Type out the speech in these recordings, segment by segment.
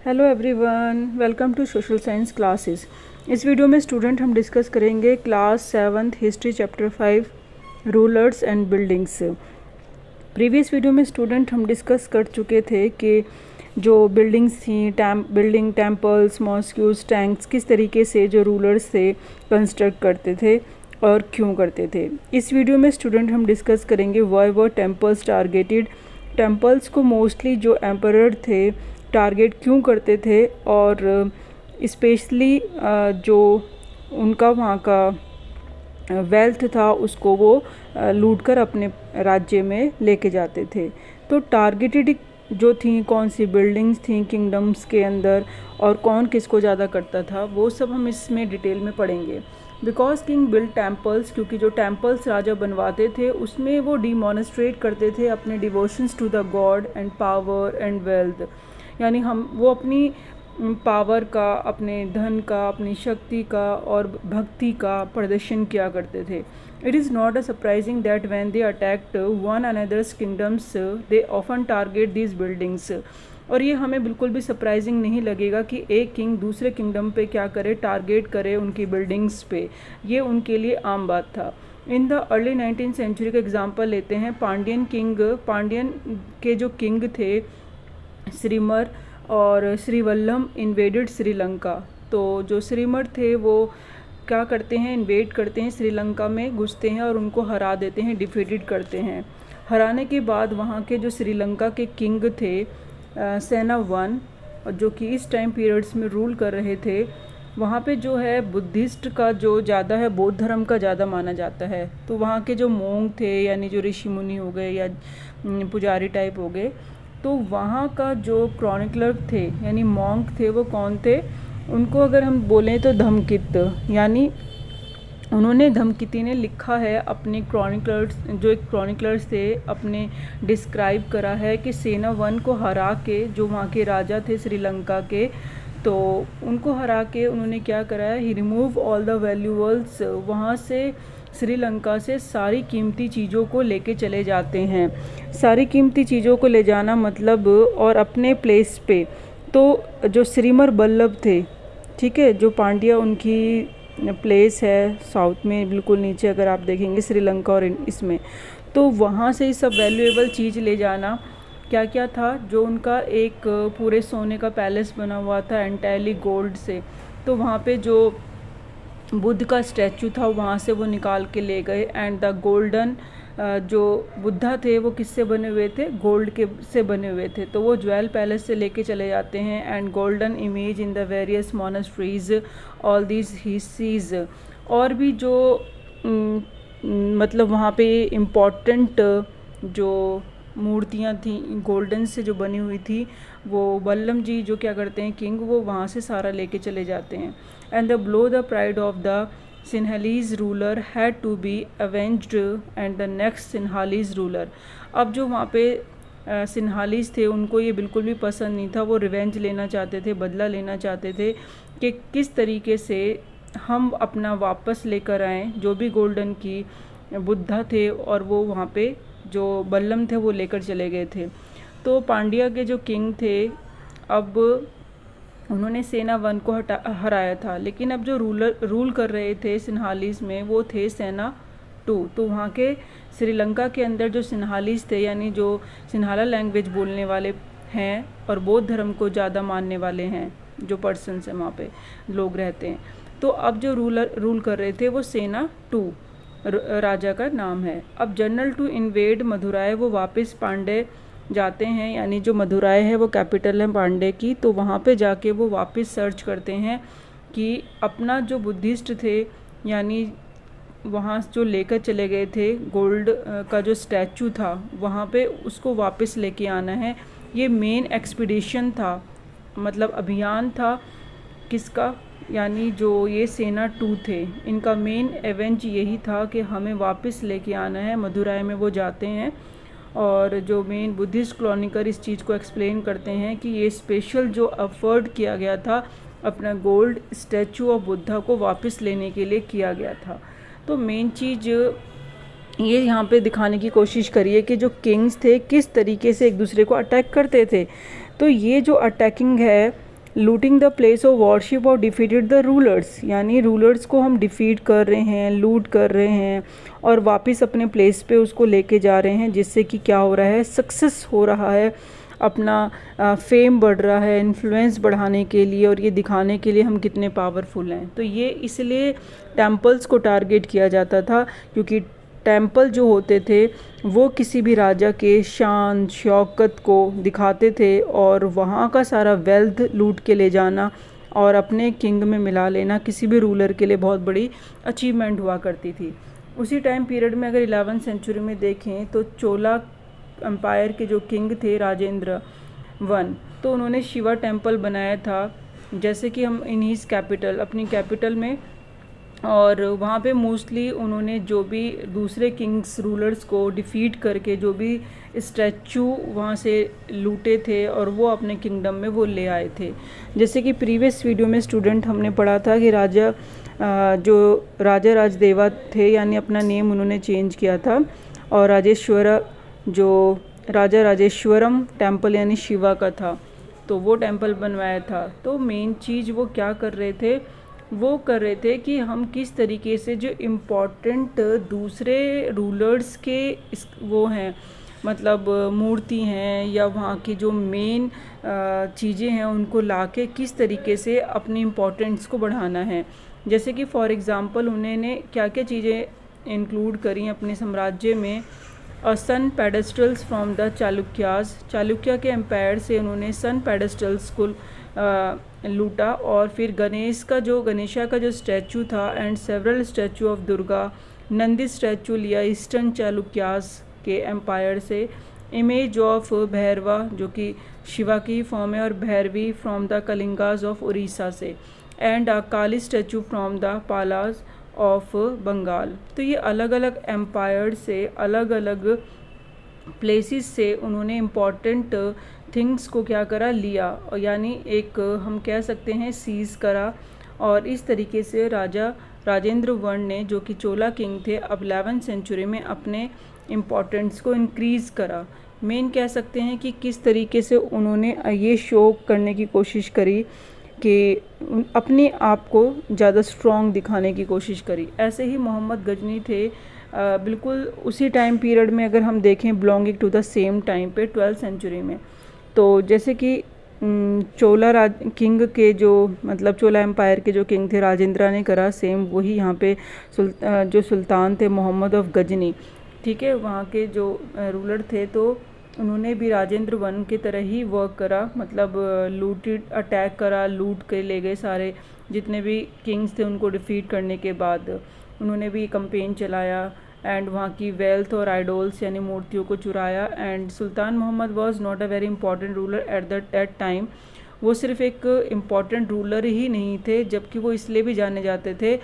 Hello everyone, welcome to social science classes. इस video में student हम डिस्कस करेंगे class 7th history chapter 5 rulers and buildings. Previous video में student हम discuss कर चुके थे कि जो बिल्डिंग्स थी, बिल्डिंग, टेम्पल्स, मॉस्क्यूज, टैंक्स किस तरीके से जो रूलर्स थे कंस्ट्रक्ट करते थे और क्यों करते थे। इस वीडियो में स्टूडेंट हम डिस्कस करेंगे why were temples targeted. Temples को मोस्टली जो एम्परर थे टारगेट क्यों करते थे और स्पेशली जो उनका वहाँ का वेल्थ था उसको वो लूट कर अपने राज्य में लेके जाते थे। तो टारगेटेड जो थी कौन सी बिल्डिंग्स थी किंगडम्स के अंदर और कौन किसको ज़्यादा करता था वो सब हम इसमें डिटेल में पढ़ेंगे। बिकॉज किंग बिल्ड टेम्पल्स, क्योंकि जो टेम्पल्स राजा बनवाते थे उसमें वो डिमॉन्स्ट्रेट करते थे अपने devotions to the god and power and wealth, यानी वो अपनी पावर का, अपने धन का, अपनी शक्ति का और भक्ति का प्रदर्शन किया करते थे। It is not a surprising that when they attacked one another's kingdoms they often target these buildings. और ये हमें बिल्कुल भी सरप्राइजिंग नहीं लगेगा कि एक किंग दूसरे किंगडम पे क्या करे, टारगेट करे उनकी बिल्डिंग्स पे। ये उनके लिए आम बात था। In the early 19th century का एग्जाम्पल लेते हैं। पांडियन के जो किंग थे श्रीमर और श्रीवल्लम इन्वेडेड श्रीलंका। तो जो श्रीमर थे वो क्या करते हैं, इन्वेड करते हैं, श्रीलंका में घुसते हैं और उनको हरा देते हैं, डिफीटेड करते हैं। हराने के बाद वहाँ के जो श्रीलंका के किंग थे सेना वन, और जो कि इस टाइम पीरियड्स में रूल कर रहे थे, वहाँ पे जो है बुद्धिस्ट का जो ज़्यादा है, बौद्ध धर्म का ज़्यादा माना जाता है। तो वहाँ के जो मोंग थे यानी जो ऋषि मुनि हो गए या पुजारी टाइप हो गए, तो वहाँ का जो क्रॉनिकलर थे यानी मॉन्क थे वो कौन थे, उनको अगर हम बोलें तो धम्मकित, यानी उन्होंने धम्मकिती ने लिखा है अपने क्रॉनिकलर्स, जो एक क्रॉनिकलर्स थे, अपने डिस्क्राइब करा है कि सेना वन को हरा के जो वहाँ के राजा थे श्रीलंका के, तो उनको हरा के उन्होंने क्या करा है, ही रिमूव ऑल द वैल्यूअल्स, वहाँ से श्रीलंका से सारी कीमती चीज़ों को लेके चले जाते हैं। सारी कीमती चीज़ों को ले जाना मतलब, और अपने प्लेस पे तो जो श्रीमर बल्लभ थे, ठीक है, जो पांड्या उनकी प्लेस है साउथ में बिल्कुल नीचे अगर आप देखेंगे श्रीलंका और इसमें, तो वहाँ से ही सब वैल्यूएबल चीज़ ले जाना। क्या क्या था, जो उनका एक पूरे सोने का पैलेस बना हुआ था एंटायरली गोल्ड से, तो वहाँ पे जो बुद्ध का स्टैचू था वहाँ से वो निकाल के ले गए। एंड द गोल्डन जो बुद्धा थे वो किससे बने हुए थे, गोल्ड के से बने हुए थे, तो वो ज्वेल पैलेस से लेके चले जाते हैं। And golden image in the various monasteries all these he sees. और भी जो मतलब वहाँ पे इम्पॉर्टेंट जो मूर्तियाँ थी गोल्डन से जो बनी हुई थी, वो बल्लम जी जो क्या करते हैं किंग, वो वहाँ से सारा लेके चले जाते हैं। And the blow the pride of the Sinhalese ruler had to be avenged and the next Sinhalese ruler. अब जो वहाँ पे सिन्हालीज थे उनको ये बिल्कुल भी पसंद नहीं था, वो रिवेंज लेना चाहते थे, बदला लेना चाहते थे कि किस तरीके से हम अपना वापस लेकर आएँ जो भी गोल्डन की बुद्धा थे, और वो वहाँ पे जो बल्लम थे वो लेकर चले गए थे। तो पांड्या के जो किंग थे, अब उन्होंने सेना वन को हराया था, लेकिन अब जो रूल कर रहे थे सिन्हालीज में वो थे सेना टू। तो वहाँ के श्रीलंका के अंदर जो सिन्हालीज थे, यानी जो सिन्हाला लैंग्वेज बोलने वाले हैं और बौद्ध धर्म को ज़्यादा मानने वाले हैं, जो पर्सन्स हैं वहाँ पे लोग रहते हैं, तो अब जो रूल कर रहे थे वो सेना टू राजा का नाम है। अब जनरल टू इन्वेड मदुराई, वो वापस पांडे जाते हैं, यानी जो मदुराई है वो कैपिटल है पांडे की, तो वहाँ पे जाके वो वापस सर्च करते हैं कि अपना जो बुद्धिस्ट थे, यानी वहाँ जो लेकर चले गए थे गोल्ड का जो स्टैचू था वहाँ पे उसको वापस लेके आना है। ये मेन एक्सपीडिशन था, मतलब अभियान था किसका, यानी जो ये सेना टू थे, इनका मेन एवेंज यही था कि हमें वापस लेके आना है। मदुराई में वो जाते हैं और जो मेन बुद्धिस्ट क्रॉनिकर इस चीज़ को एक्सप्लेन करते हैं कि ये स्पेशल जो एफर्ट किया गया था अपना गोल्ड स्टैचू ऑफ बुद्धा को वापस लेने के लिए किया गया था। तो मेन चीज़ ये यहाँ पे दिखाने की कोशिश करिए कि जो किंग्स थे किस तरीके से एक दूसरे को अटैक करते थे। तो ये जो अटैकिंग है looting the place of worship और डिफीटेड द रूलर्स, यानी रूलर्स को हम डिफीट कर रहे हैं, लूट कर रहे हैं और वापस अपने प्लेस पे उसको लेके जा रहे हैं, जिससे कि क्या हो रहा है, सक्सेस हो रहा है, अपना फेम बढ़ रहा है, इन्फ्लुएंस बढ़ाने के लिए और ये दिखाने के लिए हम कितने पावरफुल हैं। तो ये इसलिए टेम्पल्स को टारगेट किया जाता था, क्योंकि टेम्पल जो होते थे वो किसी भी राजा के शान शौकत को दिखाते थे और वहाँ का सारा वेल्थ लूट के ले जाना और अपने किंग में मिला लेना किसी भी रूलर के लिए बहुत बड़ी अचीवमेंट हुआ करती थी। उसी टाइम पीरियड में अगर 11वीं सेंचुरी में देखें तो चोला एम्पायर के जो किंग थे राजेंद्र वन, तो उन्होंने शिवा टेम्पल बनाया था, जैसे कि हम इन हीज कैपिटल, अपनी कैपिटल में, और वहाँ पे मोस्टली उन्होंने जो भी दूसरे किंग्स रूलर्स को डिफ़ीट करके जो भी स्टैचू वहाँ से लूटे थे और वो अपने किंगडम में वो ले आए थे। जैसे कि प्रीवियस वीडियो में स्टूडेंट हमने पढ़ा था कि जो राजा राजदेवा थे, यानी अपना नेम उन्होंने चेंज किया था, और जो राजा राजेश्वरम टेम्पल यानी शिवा का था, तो वो टेम्पल बनवाया था। तो मेन चीज़ वो क्या कर रहे थे, वो कर रहे थे कि हम किस तरीके से जो इम्पोर्टेंट दूसरे रूलर्स के वो हैं, मतलब मूर्ति हैं या वहाँ की जो मेन चीज़ें हैं, उनको लाके किस तरीके से अपनी इम्पोर्टेंस को बढ़ाना है। जैसे कि फॉर एग्ज़ाम्पल उन्होंने क्या क्या चीज़ें इंक्लूड करी अपने साम्राज्य में। सन पेडेस्टल्स फ्रॉम द चालुक्य के एम्पायर से उन्होंने सन पेडेस्टल्स को लूटा, और फिर गणेशा का जो स्टैचू था and several statue of Durga, Nandi statue लिया ईस्टर्न चालुक्यास के एम्पायर से। इमेज ऑफ भैरवा जो कि शिवा की फॉर्म है, और Bhairavi from the Kalingas of Orissa से, and Kali statue from the Palas of Bengal. तो ये अलग अलग एम्पायर से, अलग अलग प्लेसेस से उन्होंने इम्पॉर्टेंट थिंग्स को क्या करा, लिया, और यानी एक हम कह सकते हैं सीज़ करा। और इस तरीके से राजेंद्र वन ने, जो कि चोला किंग थे, अब 11वीं सेंचुरी में अपने इम्पोर्टेंस को इंक्रीज़ करा। मेन कह सकते हैं कि किस तरीके से उन्होंने ये शो करने की कोशिश करी कि अपने आप को ज़्यादा स्ट्रॉन्ग दिखाने की कोशिश करी। ऐसे ही मोहम्मद गजनी थे, बिल्कुल उसी टाइम पीरियड में अगर हम देखें, belonging to the same time पे 12वीं सेंचुरी में। तो जैसे कि चोला किंग के जो, मतलब चोला एम्पायर के जो किंग थे राजेंद्र ने करा, सेम वही यहाँ पे जो सुल्तान थे मोहम्मद ऑफ गजनी, ठीक है, वहाँ के जो रूलर थे, तो उन्होंने भी राजेंद्र वन की तरह ही वर्क करा, मतलब अटैक करा, लूट के ले गए सारे जितने भी किंग्स थे, उनको डिफीट करने के बाद उन्होंने भी कैंपेन चलाया एंड वहाँ की वेल्थ और आइडोल्स यानी मूर्तियों को चुराया। And Sultan Mohammad was not a very important ruler at that time. वो सिर्फ एक इम्पॉर्टेंट रूलर ही नहीं थे, जबकि वो इसलिए भी जाने जाते थे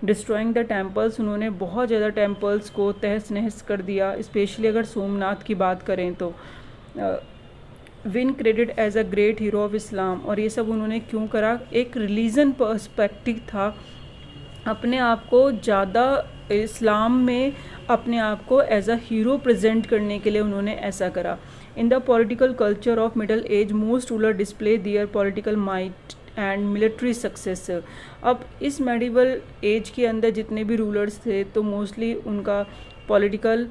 डिस्ट्रॉइंग द टेम्पल्स। उन्होंने बहुत ज़्यादा टेम्पल्स को तहस नहस कर दिया, स्पेशली अगर सोमनाथ की बात करें तो। Win credit as a great hero of Islam, और ये सब उन्होंने क्यों करा, एक रिलीजन पर्सपेक्टिव था, अपने आप को ज़्यादा इस्लाम में अपने आप को एज अ हीरो प्रेजेंट करने के लिए उन्होंने ऐसा करा। In the political culture of middle age most ruler display their political might and military success. अब इस मेडिवल एज के अंदर जितने भी रूलर्स थे, तो मोस्टली उनका पॉलिटिकल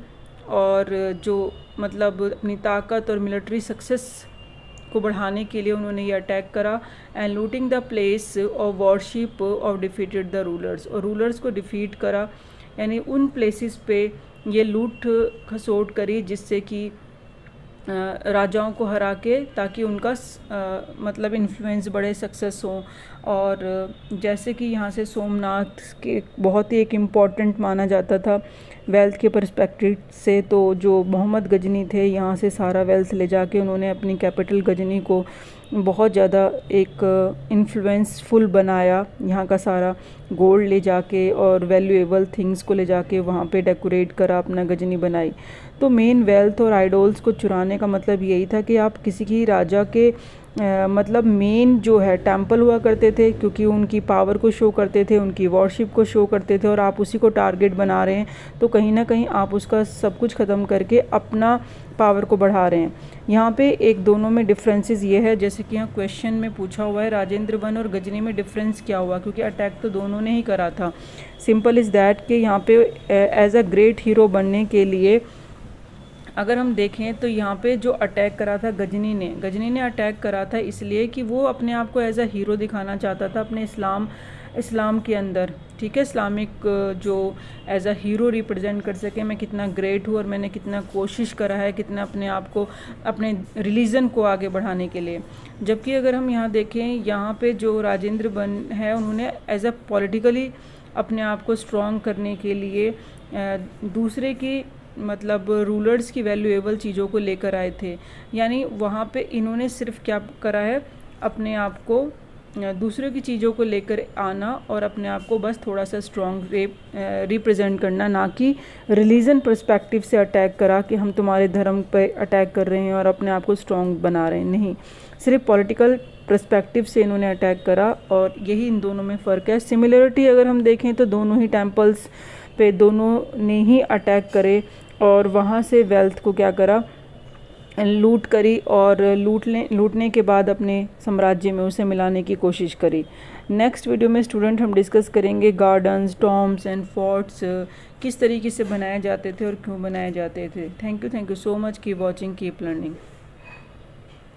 और जो मतलब अपनी ताकत और मिलिट्री सक्सेस को बढ़ाने के लिए उन्होंने ये अटैक करा। And looting the place of worship of defeated the rulers, और रूलर्स को डिफीट करा, यानी उन प्लेसेस पे ये लूट खसोट करी जिससे कि राजाओं को हरा के, ताकि उनका मतलब इन्फ्लुएंस बढ़े, सक्सेस हो। और जैसे कि यहाँ से सोमनाथ के बहुत ही एक इम्पॉर्टेंट माना जाता था वेल्थ के पर्सपेक्टिव से, तो जो मोहम्मद गजनी थे यहाँ से सारा वेल्थ ले जाके उन्होंने अपनी कैपिटल गजनी को बहुत ज़्यादा एक इन्फ्लुएंसफुल बनाया। यहाँ का सारा गोल्ड ले जाके और वैल्यूएबल थिंग्स को ले जाके वहाँ पे डेकोरेट करा, अपना गजनी बनाई। तो मेन वेल्थ और आइडोल्स को चुराने का मतलब यही था कि आप किसी की राजा के मतलब मेन जो है टेम्पल हुआ करते थे, क्योंकि उनकी पावर को शो करते थे, उनकी वॉरशिप को शो करते थे, और आप उसी को टारगेट बना रहे हैं, तो कहीं ना कहीं आप उसका सब कुछ ख़त्म करके अपना पावर को बढ़ा रहे हैं। यहाँ पे एक दोनों में डिफरेंसेस ये है, जैसे कि यहाँ क्वेश्चन में पूछा हुआ है राजेंद्र वन और गजनी में डिफरेंस क्या हुआ, क्योंकि अटैक तो दोनों ने ही करा था। सिंपल इज़ दैट कि यहाँ पे एज अ ग्रेट हीरो बनने के लिए अगर हम देखें तो यहाँ पे जो अटैक करा था गजनी ने अटैक करा था इसलिए कि वो अपने आप को एज अ हीरो दिखाना चाहता था अपने इस्लाम के अंदर, ठीक है, इस्लामिक जो एज अ हीरो रिप्रेजेंट कर सके, मैं कितना ग्रेट हूँ और मैंने कितना कोशिश करा है, कितना अपने आप को, अपने रिलीजन को आगे बढ़ाने के लिए। जबकि अगर हम यहाँ देखें, यहाँ पे जो राजेंद्र वन है उन्होंने एज अ पॉलिटिकली अपने आप को स्ट्रॉन्ग करने के लिए दूसरे की मतलब रूलर्स की वैल्यूएबल चीज़ों को लेकर आए थे। यानी वहाँ पे इन्होंने सिर्फ क्या करा है, अपने आप को दूसरों की चीज़ों को लेकर आना और अपने आप को बस थोड़ा सा स्ट्रॉन्ग रिप्रेजेंट करना, ना कि रिलीजन पर्सपेक्टिव से अटैक करा कि हम तुम्हारे धर्म पे अटैक कर रहे हैं और अपने आप को स्ट्रॉन्ग बना रहे हैं। नहीं, सिर्फ पॉलिटिकल पर्सपेक्टिव से इन्होंने अटैक करा, और यही इन दोनों में फ़र्क है। सिमिलरिटी अगर हम देखें तो दोनों ही टेम्पल्स पे दोनों ने ही अटैक करे और वहाँ से वेल्थ को क्या करा, लूट करी, और लूटने के बाद अपने साम्राज्य में उसे मिलाने की कोशिश करी। नेक्स्ट वीडियो में स्टूडेंट हम डिस्कस करेंगे गार्डन्स, टॉम्ब्स एंड फोर्ट्स किस तरीके से बनाए जाते थे और क्यों बनाए जाते थे। Thank you so much, keep watching, keep learning.